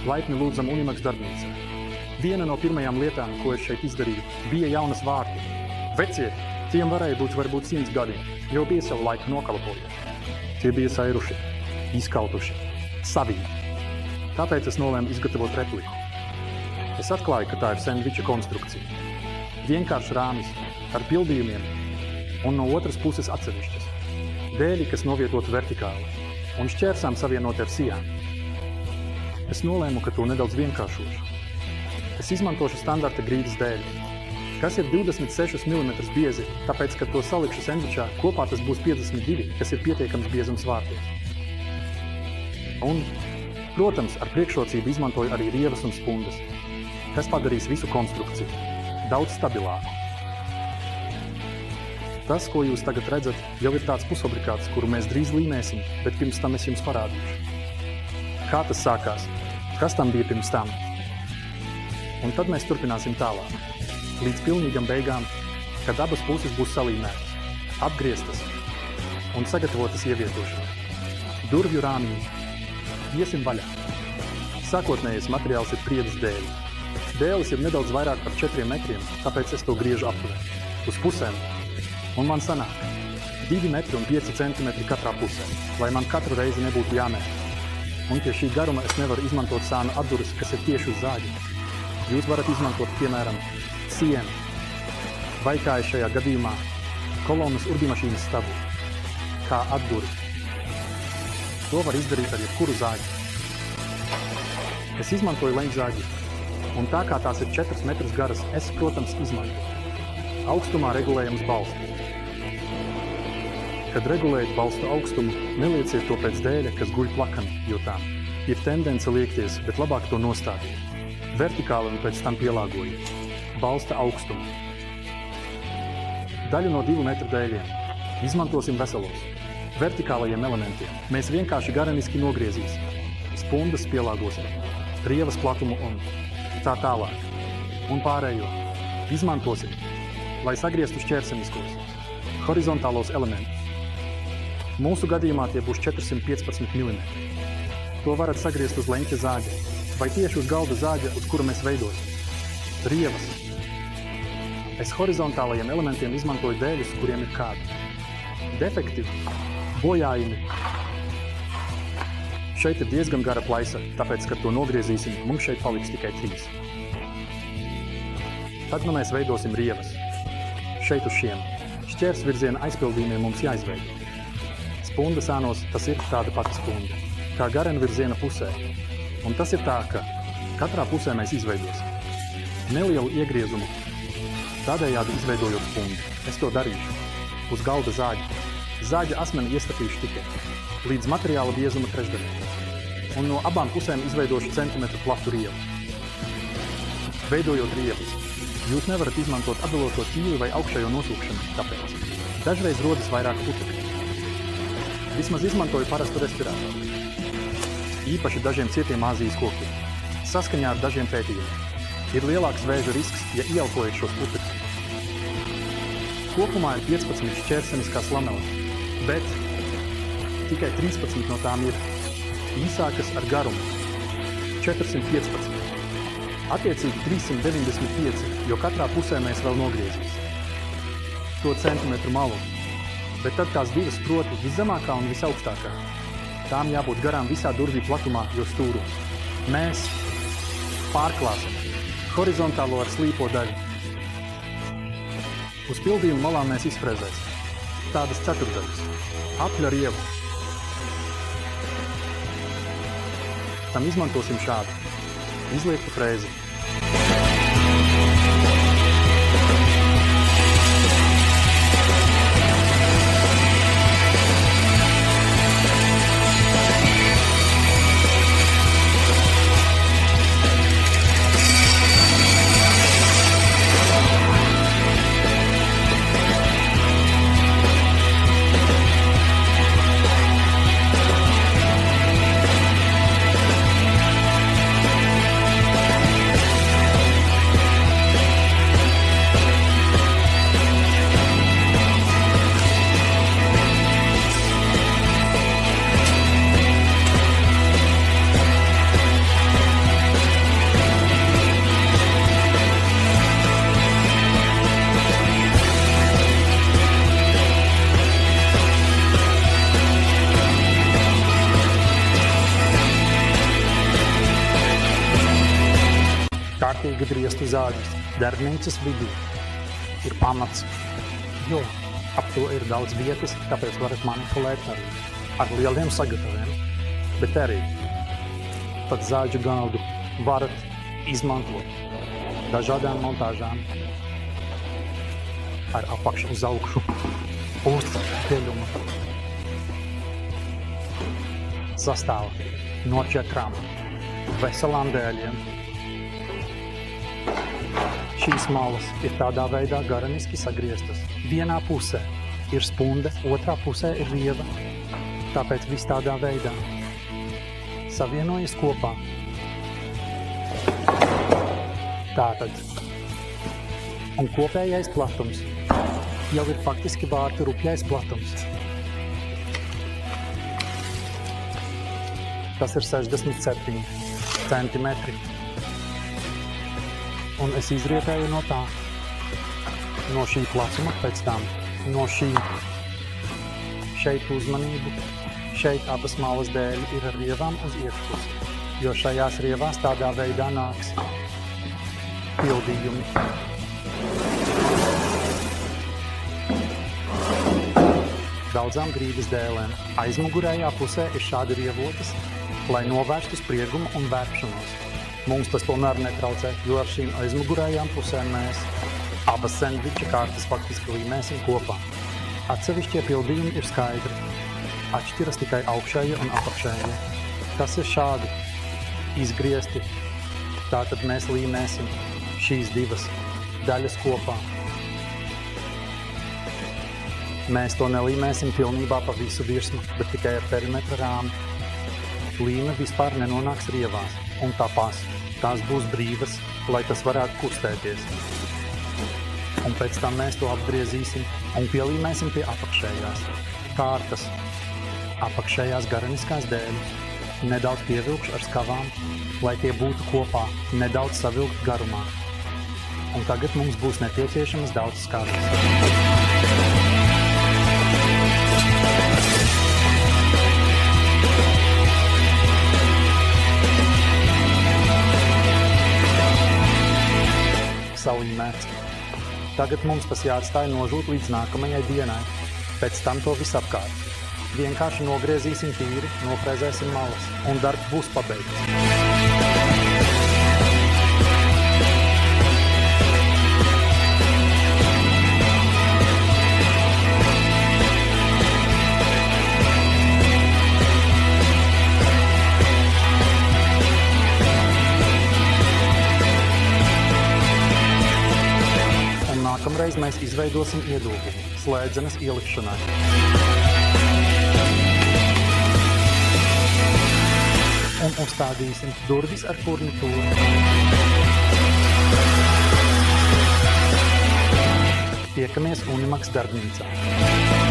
Laipni lūdzam Unimax darbnīcā. Viena no pirmajām lietām, ko es šeit izdarīju, bija jaunas vārti. Vecie, tiem varēja būt varbūt 100 gadiem, jo bija savu laiku nokalpojuši. Tie bija sairuši, izkautuši, savīgi. Tāpēc es nolēmu izgatavot repliku. Es atklāju, ka tā ir sendviča konstrukcija. Vienkārši rāmis ar pildījumiem un no otras puses atsevišķas. Dēļi, kas novietot vertikāli un šķērsām savienot ar sijām. Es nolēmu, ka to nedaudz vienkāršošu. Es izmantošu standarta grīdas dēļi, kas ir 26 mm biezi, tāpēc, kad to salikšu sendvičā, kopā tas būs 52, kas ir pietiekams biezums vārtiem. Un, protams, ar priekšrocību izmantoju arī rievas un spundas, kas padarīs visu konstrukciju daudz stabilāku. Tas, ko jūs tagad redzat, jau ir tāds pusfabrikāts, kuru mēs drīz līmēsim, bet pirms tam es jums parādīšu. Kā tas sākās? Kas tam bija pirms tam? Un tad mēs turpināsim tālāk, līdz pilnīgam beigām, kad abas puses būs salīmētas, apgrieztas un sagatavotas ievietošanai. Durvju rāmī iesim vaļā. Sākotnējais materiāls ir priedes dēļi. Dēlis ir nedaudz vairāk par 4 metriem, tāpēc es to griežu aptuveni, uz pusēm. Un man sanāk 2 metri un 5 centimetri katrā pusē, lai man katru reizi nebūtu jāmēr. Un pie šī garuma es nevaru izmantot sānu atduras, kas ir tieši uz zāģi. Jūs varat izmantot, piemēram, sienu, vai kā es šajā gadījumā, kolonas urbimašīnas stabu, kā atduri. To var izdarīt ar jebkuru zāģi. Es izmantoju leņķzāģi, un tā kā tās ir 4 metrus garas, es, protams, izmantoju. Augstumā regulējams balsts. Kad regulējat balstu augstumu, nelieciet to pēc dēļa, kas guļ plakani, jo tām ir tendence liekties, bet labāk to nostādiet. Vertikāli un pēc tam pielāgojiet. Balsta augstumu. Daļu no 2 metru dēļiem izmantosim veselos. Vertikālajiem elementiem mēs vienkārši gareniski nogriezīsim. Spundas pielāgosim. Rievas platumu un tā tālāk. Un pārējo izmantosim, lai sagrieztu šķērseniskos, horizontālos elementus. Mūsu gadījumā tie būs 415 mm. To varat sagriezt uz leņķa zāģa vai tieši uz galda zāģa, uz kura mēs veidosim. Rievas. Es horizontālajiem elementiem izmantoju dēļus, kuriem ir kādi defekti, bojājumi. Šeit ir diezgan gara plaisa, tāpēc, kad to nogriezīsim, mums šeit paliks tikai 3. Tad nu mēs veidosim rievas. Šeit uz šiem šķērs virziena aizpildījumiem mums jāizveido. Spunda sānos tas ir tāda pati spunda, kā garena virziena pusē. Un tas ir tā, ka katrā pusē mēs izveidosim nelielu iegriezumu, tādējādi izveidojot spundu. Es to darīšu uz galda zāģa. Zāģa asmeni iestapīšu tikai līdz materiāla biezuma trešdaļai. Un no abām pusēm izveidošu centimetru platu rievu. Veidojot rievas, jūs nevarat izmantot atdaloto ķīli vai augšējo nosūkšanu, tāpēc dažreiz rodas vairāk putekļu. Vismaz izmantoju parastu respirātoru. Īpaši dažiem cietiem Āzijas kokiem. Saskaņā ar dažiem pētījumiem ir lielāks vēža risks, ja ieelpojat šos putekļus. Kopumā ir 15 šķērseniskās lamelas, bet tikai 13 no tām ir īsākas ar garumu 415. Attiecīgi 395, jo katrā pusē mēs vēl nogriezīsim to centimetru malu. Bet tad tās divas, proti, viszemākā un visaugstākā, tām jābūt garām visā durvju platumā, jo stūrums. Mēs pārklāsim horizontālo ar slīpo daļu. Uz pildījumu malām mēs izfrezēsim tādas ceturdaļas, apļa rievu. Tam izmantosim šādu izliektu frēzi. pilnīgi griestu zāģis darbnīcas vidū ir pamats, jo ap to ir daudz vietas, tāpēc varat manipulēt ar lieliem sagataviem, bet arī pat zāģu galdu varat izmantot dažādām montāžām ar apakšu uz augšu pusi pieļumu. Sastāv no 4 veselām dēļiem. Šīs malas ir tādā veidā garaniski sagrieztas. Vienā pusē ir spunde, otrā pusē ir rieva, tāpēc viss tādā veidā savienojas kopā. Tātad. Un kopējais platums jau ir faktiski vārtu rupjais platums. Tas ir 67 centimetri. Un es izrietēju no tā, no šī placuma pēc tam, no šī šeit uzmanību, šeit abas malas dēļi ir ar rievām uz iekšpusi, jo šajās rievās tādā veidā nāks pildījumi. Daudzām grīdas dēlēm aizmugurējā pusē ir šādi rievotas, lai novērstu spriegumu un vērpšanos. Mums tas tomēr netraucē, jo ar šīm aizmugurējām pusēm mēs abas sendviča kārtas faktiski līmēsim kopā. Atsevišķie pildījumi ir skaidri. Atšķiras tikai augšējie un apakšējie. Tas ir šādi izgriezti. Tātad mēs līmēsim šīs divas daļas kopā. Mēs to nelīmēsim pilnībā pa visu virsmu, bet tikai ar perimetra rāmi. Līme vispār nenonāks rievās un tāpās. Tās būs brīvas, lai tas varētu kustēties. Un pēc tam mēs to apgriezīsim un pielīmēsim pie apakšējās kārtas. Apakšējās garaniskās dēļus. Nedaudz pievilkšu ar skavām, lai tie būtu kopā, nedaudz savilkt garumā. Un tagad mums būs nepieciešamas daudz skavas. Salīmēts. Tagad mums tas jāatstāj nožūt līdz nākamajai dienai. Pēc tam to visapkārt. Vienkārši nogriezīsim tīri, nofrēzēsim malas, un darbs būs pabeigts. Un nākamreiz mēs izveidosim iedūgumu slēdzenes ielikšanai. Un uzstādīsim durvis ar furnitūru. Tiekamies Unimax darbnīcā.